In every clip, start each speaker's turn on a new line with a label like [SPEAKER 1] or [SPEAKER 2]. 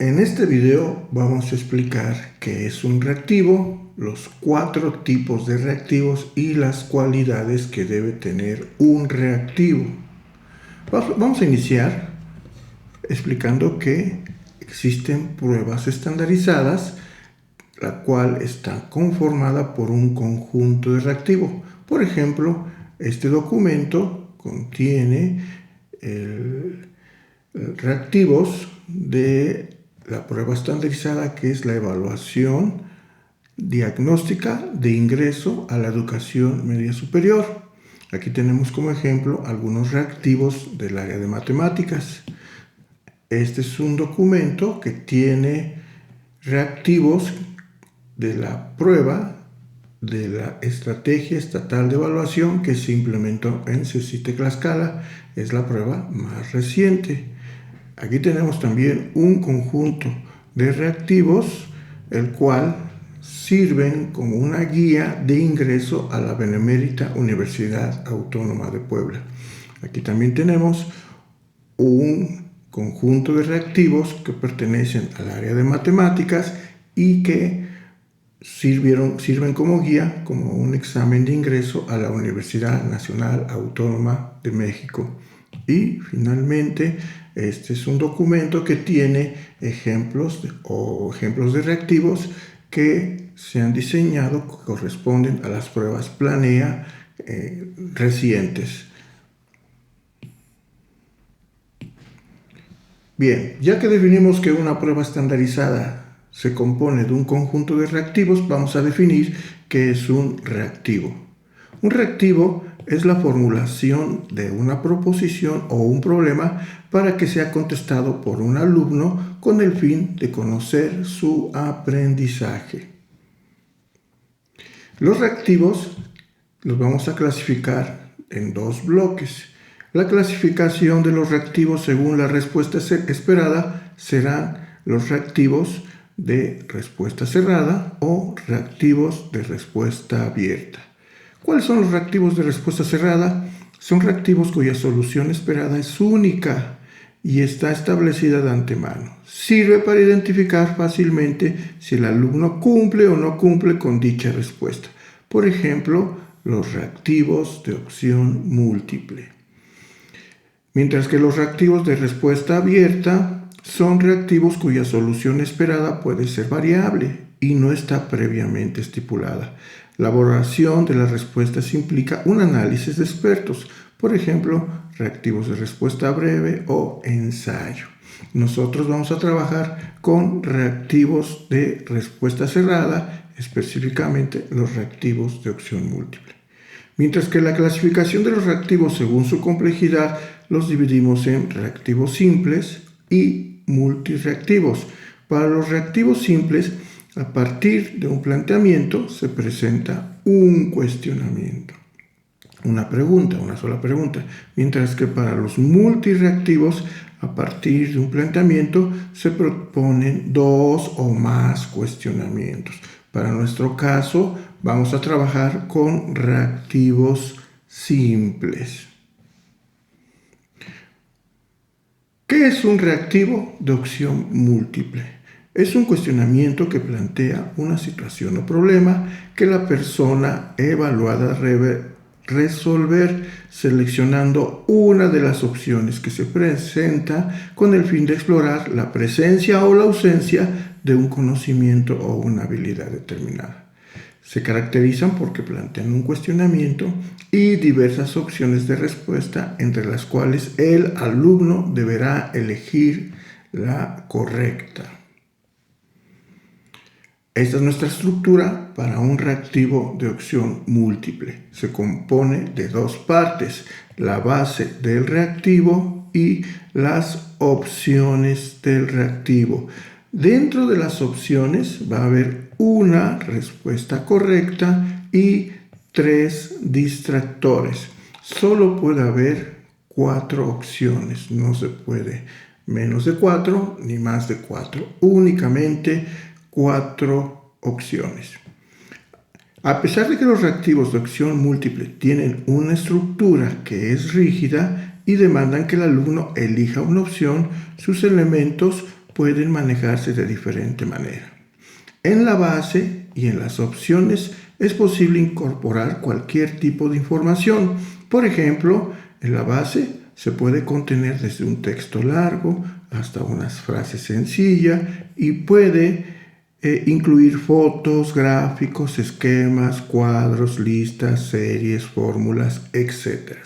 [SPEAKER 1] En este video vamos a explicar qué es un reactivo, los 4 tipos de reactivos y las cualidades que debe tener un reactivo. Vamos a iniciar explicando que existen pruebas estandarizadas, la cual está conformada por un conjunto de reactivos. Por ejemplo, este documento contiene reactivos de la prueba estandarizada, que es la evaluación diagnóstica de ingreso a la educación media superior. Aquí tenemos como ejemplo algunos reactivos del área de matemáticas. Este es un documento que tiene reactivos de la prueba de la Estrategia Estatal de Evaluación que se implementó en CECITE-Tlaxcala. Es la prueba más reciente. Aquí tenemos también un conjunto de reactivos, el cual sirven como una guía de ingreso a la Benemérita Universidad Autónoma de Puebla. Aquí también tenemos un conjunto de reactivos que pertenecen al área de matemáticas y que sirven como guía, como un examen de ingreso a la Universidad Nacional Autónoma de México. Y finalmente, este es un documento que tiene ejemplos de reactivos que se han diseñado, que corresponden a las pruebas Planea recientes. Bien, ya que definimos que una prueba estandarizada se compone de un conjunto de reactivos, vamos a definir qué es un reactivo. Un reactivo es la formulación de una proposición o un problema para que sea contestado por un alumno con el fin de conocer su aprendizaje. Los reactivos los vamos a clasificar en 2 bloques. La clasificación de los reactivos según la respuesta esperada serán los reactivos de respuesta cerrada o reactivos de respuesta abierta. ¿Cuáles son los reactivos de respuesta cerrada? Son reactivos cuya solución esperada es única y está establecida de antemano. Sirve para identificar fácilmente si el alumno cumple o no cumple con dicha respuesta. Por ejemplo, los reactivos de opción múltiple. Mientras que los reactivos de respuesta abierta son reactivos cuya solución esperada puede ser variable y no está previamente estipulada. La elaboración de las respuestas implica un análisis de expertos, por ejemplo, reactivos de respuesta breve o ensayo. Nosotros vamos a trabajar con reactivos de respuesta cerrada, específicamente los reactivos de opción múltiple. Mientras que la clasificación de los reactivos según su complejidad los dividimos en reactivos simples y multireactivos. Para los reactivos simples, a partir de un planteamiento se presenta un cuestionamiento, una sola pregunta, mientras que para los multireactivos, a partir de un planteamiento se proponen 2 o más cuestionamientos. Para nuestro caso, vamos a trabajar con reactivos simples. ¿Qué es un reactivo de opción múltiple? Es un cuestionamiento que plantea una situación o problema que la persona evaluada debe resolver seleccionando una de las opciones que se presenta con el fin de explorar la presencia o la ausencia de un conocimiento o una habilidad determinada. Se caracterizan porque plantean un cuestionamiento y diversas opciones de respuesta, entre las cuales el alumno deberá elegir la correcta. Esta es nuestra estructura para un reactivo de opción múltiple. Se compone de 2 partes: la base del reactivo y las opciones del reactivo. Dentro de las opciones va a haber una respuesta correcta y 3 distractores. Solo puede haber 4 opciones, no se puede menos de 4 ni más de 4, únicamente 4 opciones. A pesar de que los reactivos de opción múltiple tienen una estructura que es rígida y demandan que el alumno elija una opción, sus elementos pueden manejarse de diferente manera. En la base y en las opciones es posible incorporar cualquier tipo de información. Por ejemplo, en la base se puede contener desde un texto largo hasta unas frases sencillas y puede incluir fotos, gráficos, esquemas, cuadros, listas, series, fórmulas, etc.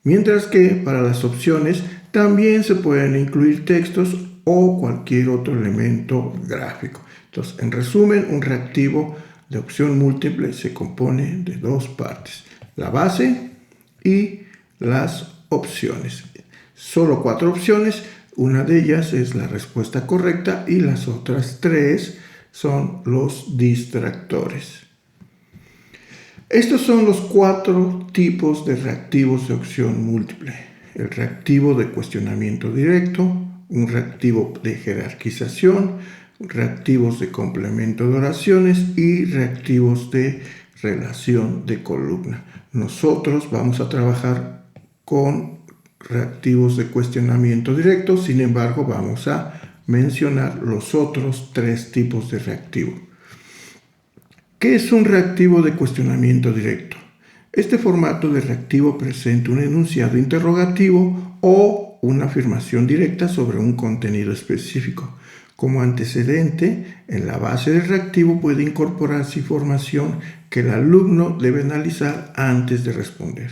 [SPEAKER 1] Mientras que para las opciones también se pueden incluir textos o cualquier otro elemento gráfico. Entonces, en resumen, un reactivo de opción múltiple se compone de dos partes: la base y las opciones. Solo 4 opciones, una de ellas es la respuesta correcta y las otras 3 son los distractores. Estos son los 4 tipos de reactivos de opción múltiple: el reactivo de cuestionamiento directo, un reactivo de jerarquización, reactivos de complemento de oraciones y reactivos de relación de columna. Nosotros vamos a trabajar con reactivos de cuestionamiento directo, sin embargo vamos a mencionar los otros 3 tipos de reactivo. ¿Qué es un reactivo de cuestionamiento directo? Este formato de reactivo presenta un enunciado interrogativo o una afirmación directa sobre un contenido específico. Como antecedente, en la base del reactivo puede incorporarse información que el alumno debe analizar antes de responder.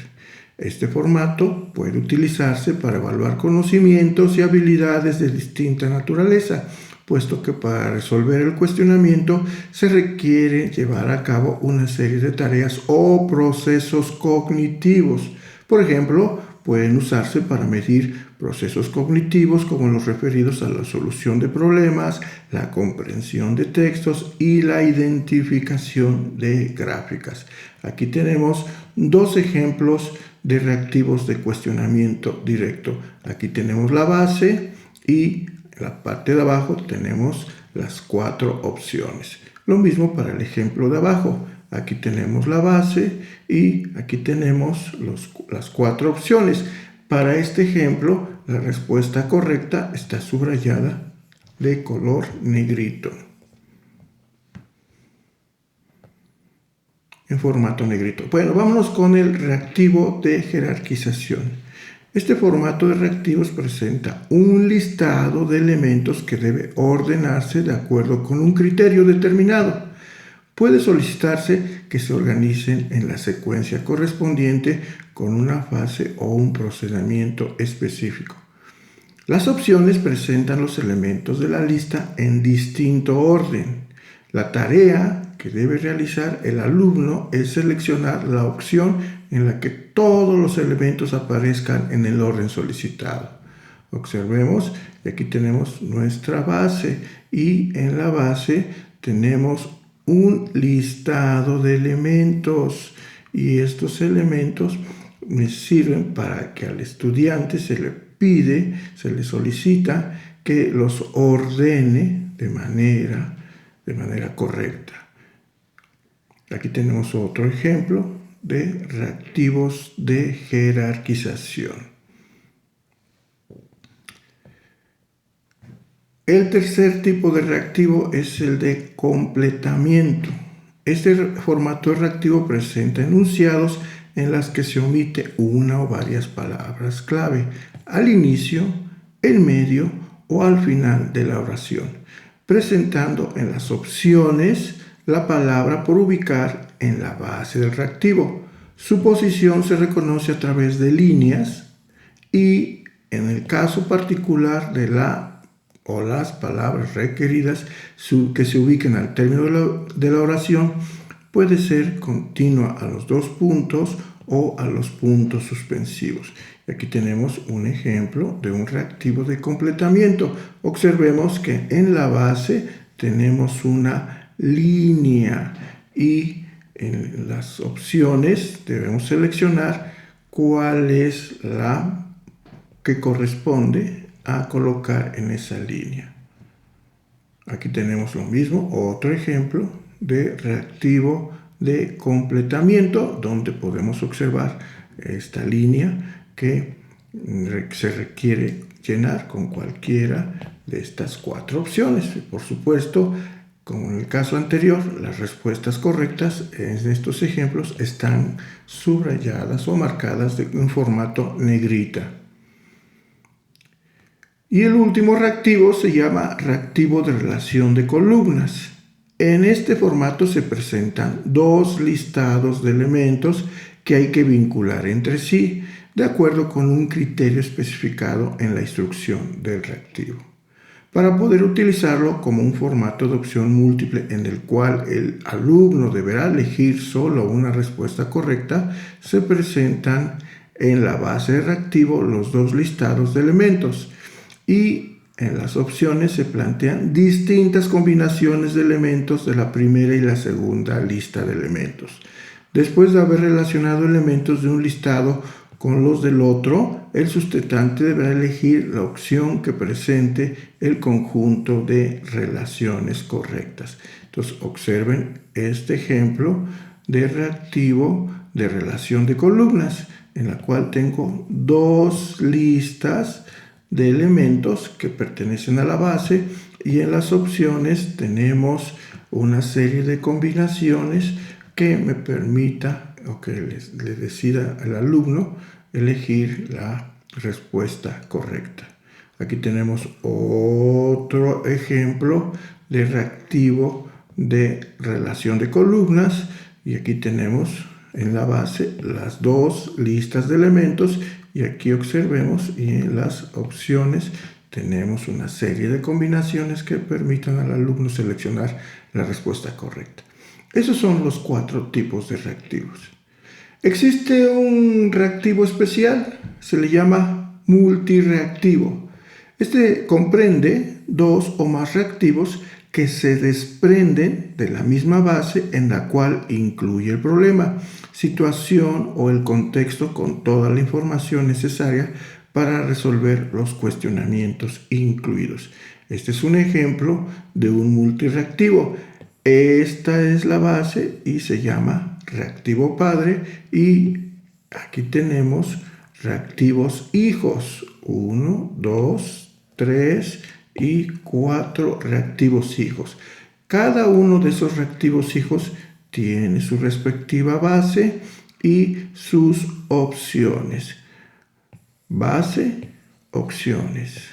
[SPEAKER 1] Este formato puede utilizarse para evaluar conocimientos y habilidades de distinta naturaleza, puesto que para resolver el cuestionamiento se requiere llevar a cabo una serie de tareas o procesos cognitivos. Por ejemplo, pueden usarse para medir procesos cognitivos como los referidos a la solución de problemas, la comprensión de textos y la identificación de gráficas. Aquí tenemos 2 ejemplos de reactivos de cuestionamiento directo. Aquí tenemos la base y en la parte de abajo tenemos las 4 opciones. Lo mismo para el ejemplo de abajo. Aquí tenemos la base y aquí tenemos las 4 opciones. Para este ejemplo, la respuesta correcta está subrayada de color negrito, en formato negrito. Bueno, vámonos con el reactivo de jerarquización. Este formato de reactivos presenta un listado de elementos que debe ordenarse de acuerdo con un criterio determinado. Puede solicitarse que se organicen en la secuencia correspondiente con una fase o un procedimiento específico. Las opciones presentan los elementos de la lista en distinto orden. La tarea que debe realizar el alumno es seleccionar la opción en la que todos los elementos aparezcan en el orden solicitado. Observemos, aquí tenemos nuestra base y en la base tenemos un listado de elementos y estos elementos me sirven para que al estudiante se le solicita que los ordene de manera correcta. Aquí tenemos otro ejemplo de reactivos de jerarquización. El tercer tipo de reactivo es el de completamiento. Este formato de reactivo presenta enunciados en las que se omite una o varias palabras clave al inicio, en medio o al final de la oración, presentando en las opciones la palabra por ubicar en la base del reactivo. Su posición se reconoce a través de líneas y en el caso particular de la o las palabras requeridas que se ubiquen al término de la oración puede ser continua a los 2 puntos o a los puntos suspensivos. Aquí tenemos un ejemplo de un reactivo de completamiento. Observemos que en la base tenemos una línea y en las opciones debemos seleccionar cuál es la que corresponde a colocar en esa línea. Aquí tenemos lo mismo, otro ejemplo de reactivo de completamiento donde podemos observar esta línea que se requiere llenar con cualquiera de estas 4 opciones. Por supuesto, como en el caso anterior, las respuestas correctas en estos ejemplos están subrayadas o marcadas en formato negrita. Y el último reactivo se llama reactivo de relación de columnas. En este formato se presentan 2 listados de elementos que hay que vincular entre sí, de acuerdo con un criterio especificado en la instrucción del reactivo. Para poder utilizarlo como un formato de opción múltiple en el cual el alumno deberá elegir solo una respuesta correcta, se presentan en la base de reactivo los 2 listados de elementos y en las opciones se plantean distintas combinaciones de elementos de la primera y la segunda lista de elementos. Después de haber relacionado elementos de un listado con los del otro, el sustentante deberá elegir la opción que presente el conjunto de relaciones correctas. Entonces, observen este ejemplo de reactivo de relación de columnas, en la cual tengo 2 listas de elementos que pertenecen a la base y en las opciones tenemos una serie de combinaciones que me permita o que le decida al alumno elegir la respuesta correcta. Aquí tenemos otro ejemplo de reactivo de relación de columnas y aquí tenemos en la base las 2 listas de elementos y aquí observemos y en las opciones tenemos una serie de combinaciones que permitan al alumno seleccionar la respuesta correcta. Esos son los 4 tipos de reactivos. Existe un reactivo especial, se le llama multireactivo. Este comprende 2 o más reactivos que se desprenden de la misma base en la cual incluye el problema, situación o el contexto con toda la información necesaria para resolver los cuestionamientos incluidos. Este es un ejemplo de un multireactivo. Esta es la base y se llama reactivo padre y aquí tenemos reactivos hijos. 1, 2, 3 y 4 reactivos hijos. Cada uno de esos reactivos hijos tiene su respectiva base y sus opciones. Base, opciones.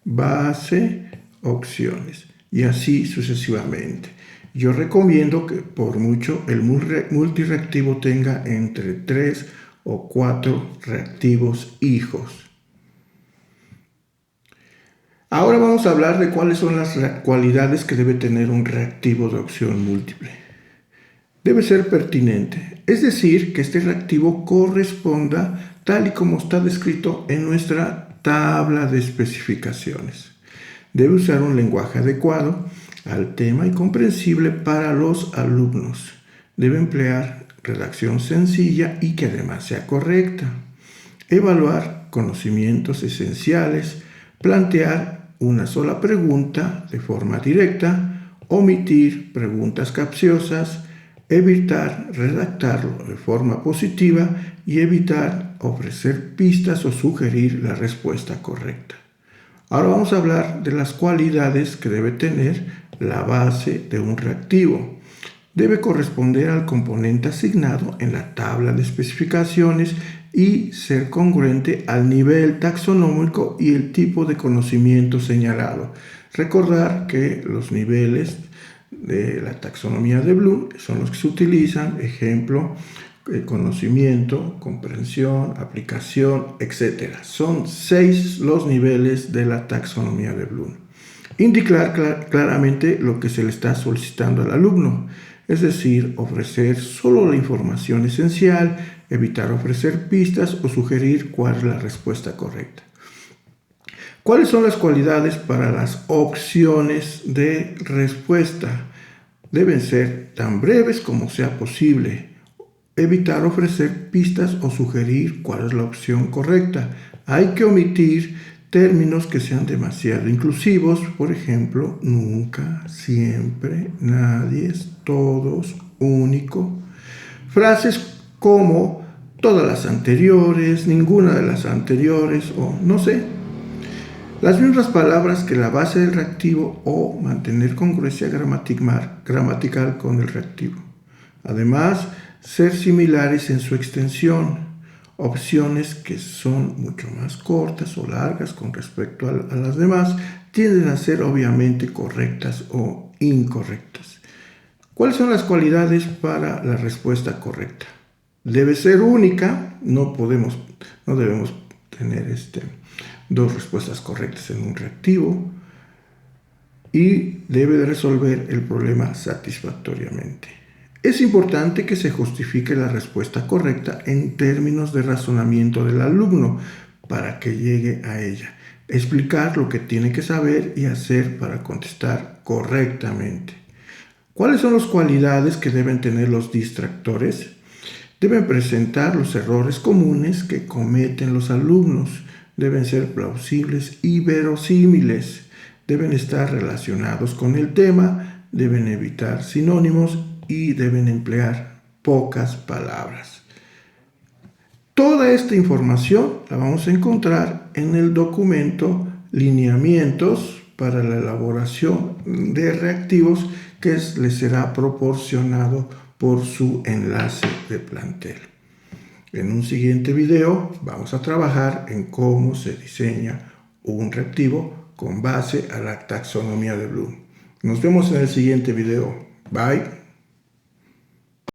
[SPEAKER 1] Base, opciones. Y así sucesivamente. Yo recomiendo que por mucho el multireactivo tenga entre 3 o 4 reactivos hijos. Ahora vamos a hablar de cuáles son las cualidades que debe tener un reactivo de opción múltiple. Debe ser pertinente, es decir, que este reactivo corresponda tal y como está descrito en nuestra tabla de especificaciones. Debe usar un lenguaje adecuado al tema y comprensible para los alumnos. Debe emplear redacción sencilla y que además sea correcta. Evaluar conocimientos esenciales, plantear una sola pregunta de forma directa, omitir preguntas capciosas, evitar redactarlo de forma positiva y evitar ofrecer pistas o sugerir la respuesta correcta. Ahora vamos a hablar de las cualidades que debe tener la base de un reactivo. Debe corresponder al componente asignado en la tabla de especificaciones y ser congruente al nivel taxonómico y el tipo de conocimiento señalado. Recordar que los niveles de la taxonomía de Bloom son los que se utilizan, ejemplo, conocimiento, comprensión, aplicación, etc. Son 6 los niveles de la taxonomía de Bloom. Indicar claramente lo que se le está solicitando al alumno, es decir, ofrecer solo la información esencial, evitar ofrecer pistas o sugerir cuál es la respuesta correcta. ¿Cuáles son las cualidades para las opciones de respuesta? Deben ser tan breves como sea posible. Evitar ofrecer pistas o sugerir cuál es la opción correcta. Hay que omitir términos que sean demasiado inclusivos, por ejemplo, nunca, siempre, nadie, todos, único. Frases como todas las anteriores, ninguna de las anteriores o no sé. las mismas palabras que la base del reactivo o mantener congruencia gramatical con el reactivo. Además, ser similares en su extensión, opciones que son mucho más cortas o largas con respecto a las demás tienden a ser obviamente correctas o incorrectas. ¿Cuáles son las cualidades para la respuesta correcta? Debe ser única, no debemos tener dos respuestas correctas en un reactivo, y debe de resolver el problema satisfactoriamente. Es importante que se justifique la respuesta correcta en términos de razonamiento del alumno para que llegue a ella. Explicar lo que tiene que saber y hacer para contestar correctamente. ¿Cuáles son las cualidades que deben tener los distractores? Deben presentar los errores comunes que cometen los alumnos. Deben ser plausibles y verosímiles. Deben estar relacionados con el tema. Deben evitar sinónimos y deben emplear pocas palabras. Toda esta información la vamos a encontrar en el documento Lineamientos para la elaboración de reactivos que les será proporcionado por su enlace de plantel. En un siguiente video vamos a trabajar en cómo se diseña un reactivo con base a la taxonomía de Bloom. Nos vemos en el siguiente video. Bye.